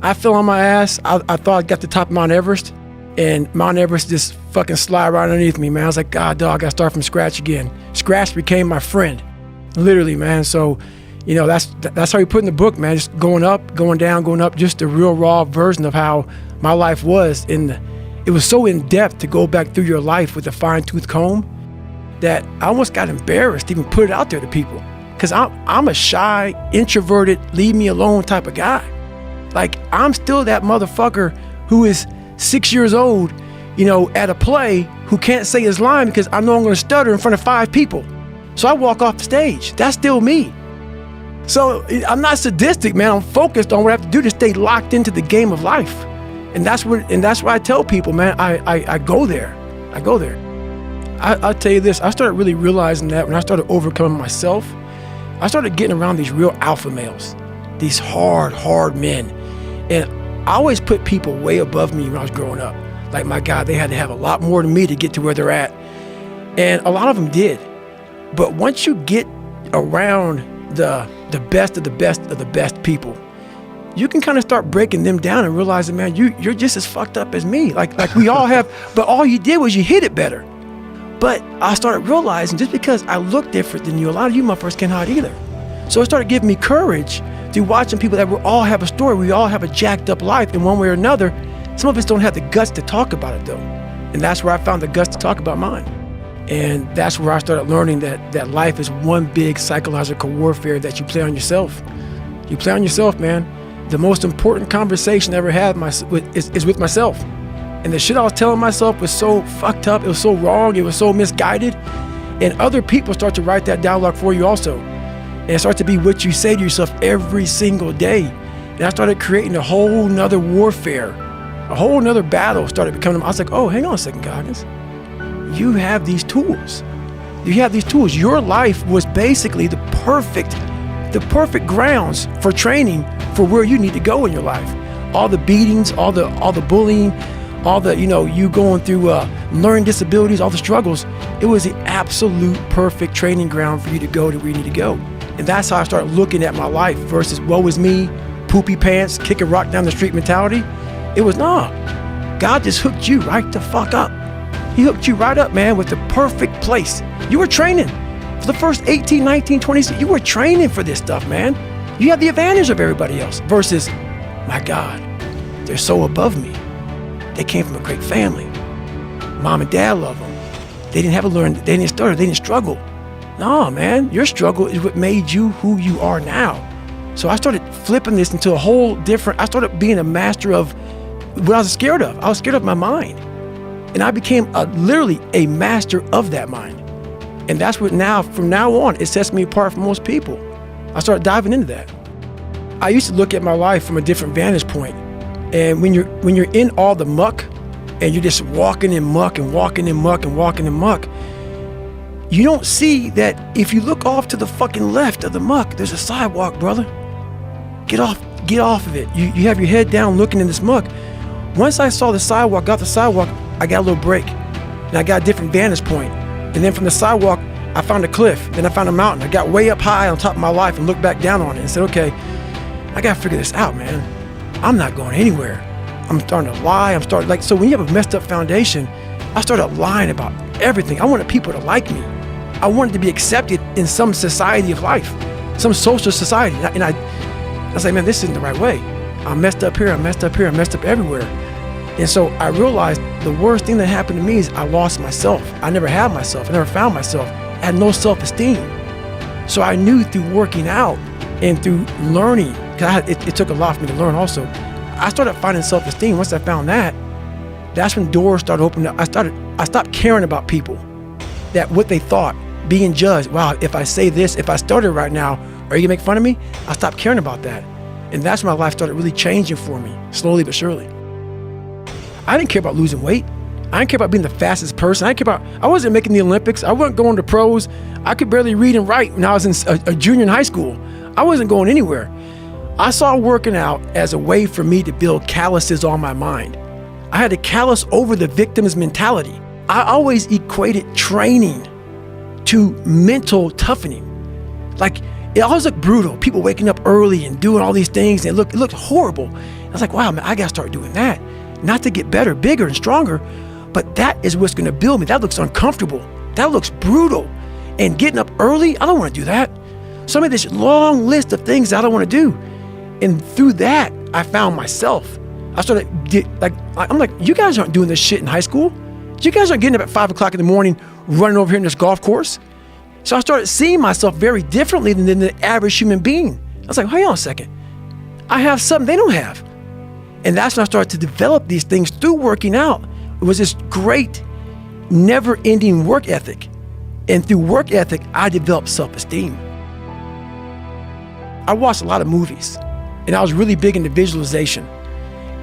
I fell on my ass. I thought I got to the top of Mount Everest, and Mount Everest just fucking slide right underneath me, man. I was like, God, dog, I gotta start from scratch again. Scratch became my friend, literally, man. So, you know, that's how you put in the book, man. Just going up, going down, going up, just the real raw version of how my life was. And it was so in depth to go back through your life with a fine tooth comb that I almost got embarrassed to even put it out there to people. Cause I'm a shy, introverted, leave me alone type of guy. Like, I'm still that motherfucker who is 6 years old, you know, at a play, who can't say his line because I know I'm gonna stutter in front of 5 people. So I walk off the stage. That's still me. So I'm not sadistic, man. I'm focused on what I have to do to stay locked into the game of life. And that's what I tell people, man. I go there. I go there. I'll tell you this, I started really realizing that when I started overcoming myself, I started getting around these real alpha males, these hard men. And I always put people way above me when I was growing up. Like, my God, they had to have a lot more than me to get to where they're at. And a lot of them did. But once you get around the best of the best of the best people, you can kind of start breaking them down and realizing, man, you're just as fucked up as me. Like we all have, but all you did was you hit it better. But I started realizing just because I look different than you, a lot of you motherfuckers can't hide either. So it started giving me courage through watching people that we all have a story. We all have a jacked up life in one way or another. Some of us don't have the guts to talk about it though. And that's where I found the guts to talk about mine. And that's where I started learning that life is one big psychological warfare that you play on yourself. You play on yourself, man. The most important conversation I ever had is with myself. And the shit I was telling myself was so fucked up, it was so wrong, it was so misguided. And other people start to write that dialogue for you also. And it starts to be what you say to yourself every single day. And I started creating a whole nother warfare, a whole nother battle started becoming. I was like, oh, hang on a second, Goggins. You have these tools. You have these tools. Your life was basically the perfect grounds for training for where you need to go in your life. All the beatings, all the bullying, all the, you going through learning disabilities, all the struggles, it was the absolute perfect training ground for you to go to where you need to go. And that's how I started looking at my life versus woe is me, poopy pants, kick a rock down the street mentality. It was, nah, God just hooked you right the fuck up. He hooked you right up, man, with the perfect place. You were training for the first 18, 19, 20, you were training for this stuff, man. You have the advantage of everybody else versus, my God, they're so above me. They came from a great family. Mom and dad love them. They didn't have to learn, they didn't stutter, they didn't struggle. No, man, your struggle is what made you who you are now. So I started flipping this into a whole different, I started being a master of what I was scared of. I was scared of my mind. And I became literally a master of that mind. And that's what from now on, it sets me apart from most people. I started diving into that. I used to look at my life from a different vantage point. And when you're in all the muck and you're just walking in muck and walking in muck and walking in muck, you don't see that if you look off to the fucking left of the muck, there's a sidewalk, brother. Get off of it. You have your head down looking in this muck. Once I saw the sidewalk, got the sidewalk, I got a little break. And I got a different vantage point. And then from the sidewalk, I found a cliff. Then I found a mountain. I got way up high on top of my life and looked back down on it and said, okay, I gotta figure this out, man. I'm not going anywhere. I'm starting to lie. So when you have a messed up foundation, I started lying about everything. I wanted people to like me. I wanted to be accepted in some society of life, some social society. And I was like, man, this isn't the right way. I'm messed up here, I'm messed up here, I'm messed up everywhere. And so I realized the worst thing that happened to me is I lost myself. I never had myself, I never found myself. I had no self-esteem. So I knew through working out and through learning, because it took a lot for me to learn also, I started finding self-esteem. Once I found that, that's when doors started opening up. I stopped caring about people, that what they thought, being judged. Wow, if I say this, if I started right now, are you gonna make fun of me? I stopped caring about that. And that's when my life started really changing for me, slowly but surely. I didn't care about losing weight. I didn't care about being the fastest person. I wasn't making the Olympics. I wasn't going to pros. I could barely read and write when I was in a junior in high school. I wasn't going anywhere. I saw working out as a way for me to build calluses on my mind. I had to callous over the victim's mentality. I always equated training to mental toughening. Like, it always looked brutal. People waking up early and doing all these things, and it looked horrible. I was like, wow, man, I gotta start doing that. Not to get better, bigger, and stronger, but that is what's gonna build me. That looks uncomfortable. That looks brutal. And getting up early, I don't wanna do that. So I made this long list of things that I don't wanna do. And through that, I found myself. I started, I'm like, you guys aren't doing this shit in high school. You guys aren't getting up at 5 o'clock in the morning, running over here in this golf course. So I started seeing myself very differently than the average human being. I was like, hang on a second. I have something they don't have. And that's when I started to develop these things through working out. It was this great, never-ending work ethic. And through work ethic, I developed self-esteem. I watched a lot of movies, and I was really big into visualization.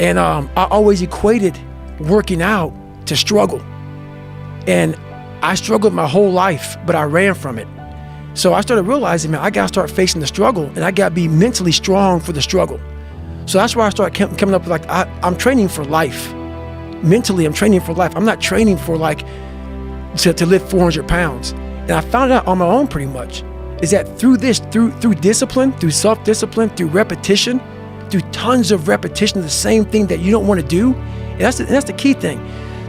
And I always equated working out to struggle. And I struggled my whole life, but I ran from it. So I started realizing, man, I gotta start facing the struggle, and I gotta be mentally strong for the struggle. So that's why I started coming up with like, I'm training for life. Mentally, I'm training for life. I'm not training for like, to lift 400 pounds. And I found out on my own pretty much, is that through this, through discipline, through self-discipline, through repetition, through tons of repetition of the same thing that you don't want to do, and that's the key thing.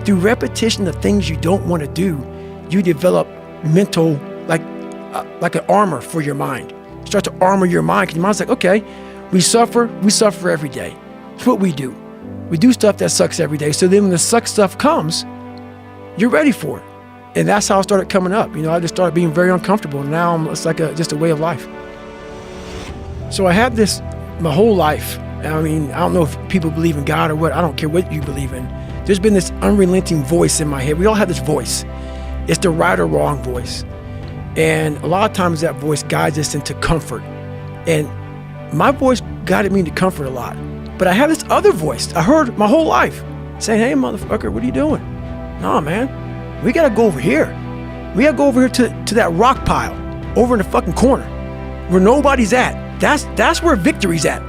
Through repetition of things you don't want to do, you develop mental, like an armor for your mind. You start to armor your mind, because your mind's like, okay, we suffer every day. It's what we do. We do stuff that sucks every day. So then when the suck stuff comes, you're ready for it. And that's how I started coming up. You know, I just started being very uncomfortable. And now it's like just a way of life. So I had this my whole life. I mean, I don't know if people believe in God or what. I don't care what you believe in. There's been this unrelenting voice in my head. We all have this voice. It's the right or wrong voice. And a lot of times that voice guides us into comfort. And my voice guided me into comfort a lot. But I have this other voice I heard my whole life saying, hey, motherfucker, what are you doing? No, man, we got to go over here. We got to go over here to that rock pile over in the fucking corner where nobody's at. That's where victory's at.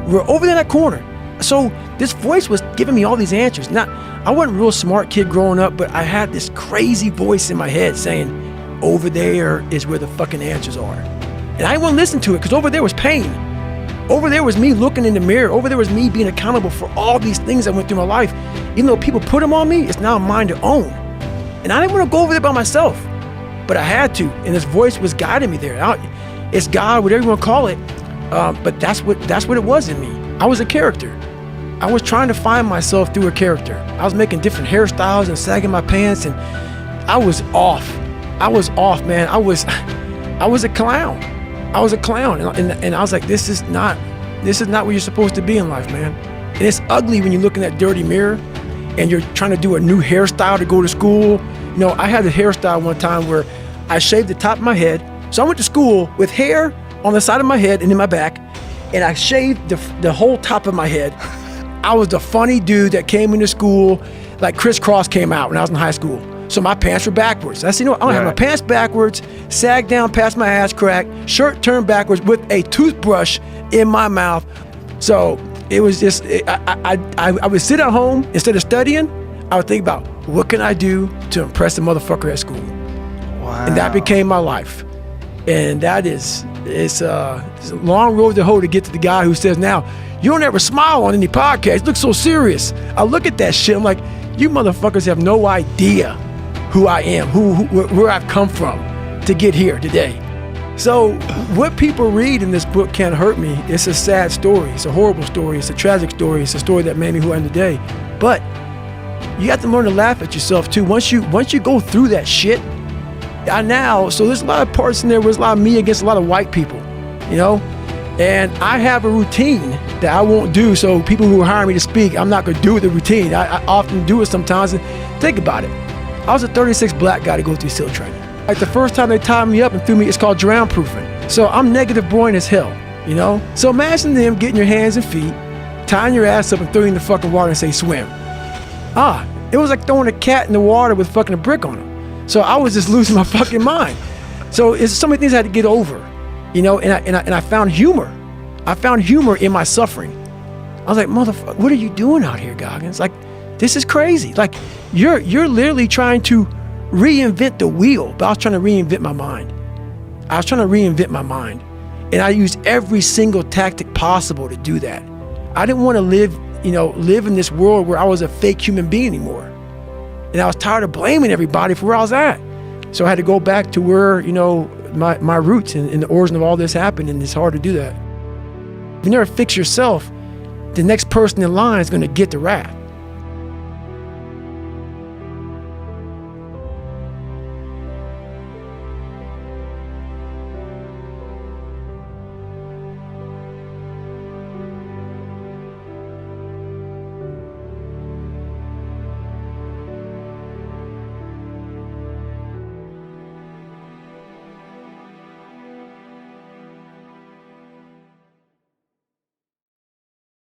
We're over there in that corner. So this voice was giving me all these answers. Now, I wasn't a real smart kid growing up, but I had this crazy voice in my head saying, over there is where the fucking answers are. And I didn't want to listen to it because over there was pain. Over there was me looking in the mirror. Over there was me being accountable for all these things that went through my life. Even though people put them on me, it's now mine to own. And I didn't want to go over there by myself, but I had to. And this voice was guiding me there. It's God, whatever you want to call it. But that's what it was in me. I was a character. I was trying to find myself through a character. I was making different hairstyles and sagging my pants, and I was off. I was off, man. I was a clown. I was a clown, and I was like, this is not where you're supposed to be in life, man. And it's ugly when you look in that dirty mirror and you're trying to do a new hairstyle to go to school. You know, I had a hairstyle one time where I shaved the top of my head. So I went to school with hair on the side of my head and in my back, and I shaved the whole top of my head. I was the funny dude that came into school, like Criss Cross came out when I was in high school. So my pants were backwards. I said, you know what, I'm gonna have my pants backwards, sag down past my ass crack, shirt turned backwards with a toothbrush in my mouth. So it was just, I would sit at home, instead of studying, I would think about, what can I do to impress the motherfucker at school? Wow. And that became my life. And that it's a long road to hoe to get to the guy who says, now, you don't ever smile on any podcast, you look so serious. I look at that shit, I'm like, you motherfuckers have no idea who I am, where I've come from to get here today. So what people read in this book can't hurt me. It's a sad story. It's a horrible story. It's a tragic story. It's a story that made me who I am today. But you have to learn to laugh at yourself too. Once you go through that shit, so there's a lot of parts in there where there's a lot of me against a lot of white people, you know? And I have a routine that I won't do. So people who hire me to speak, I'm not gonna do the routine. I often do it sometimes. And think about it. I was a 36 black guy to go through SEAL training. Like the first time they tied me up and threw me, it's called drown proofing. So I'm negative Brian as hell, you know? So imagine them getting your hands and feet, tying your ass up and throwing you in the fucking water and say swim. It was like throwing a cat in the water with fucking a brick on him. So I was just losing my fucking mind. So it's so many things I had to get over, you know, and I found humor. I found humor in my suffering. I was like, motherfucker, what are you doing out here, Goggins? Like, this is crazy. Like, you're literally trying to reinvent the wheel, but I was trying to reinvent my mind. And I used every single tactic possible to do that. I didn't want to live in this world where I was a fake human being anymore. And I was tired of blaming everybody for where I was at. So I had to go back to where, my roots and the origin of all this happened, and it's hard to do that. If you never fix yourself, the next person in line is going to get the wrath.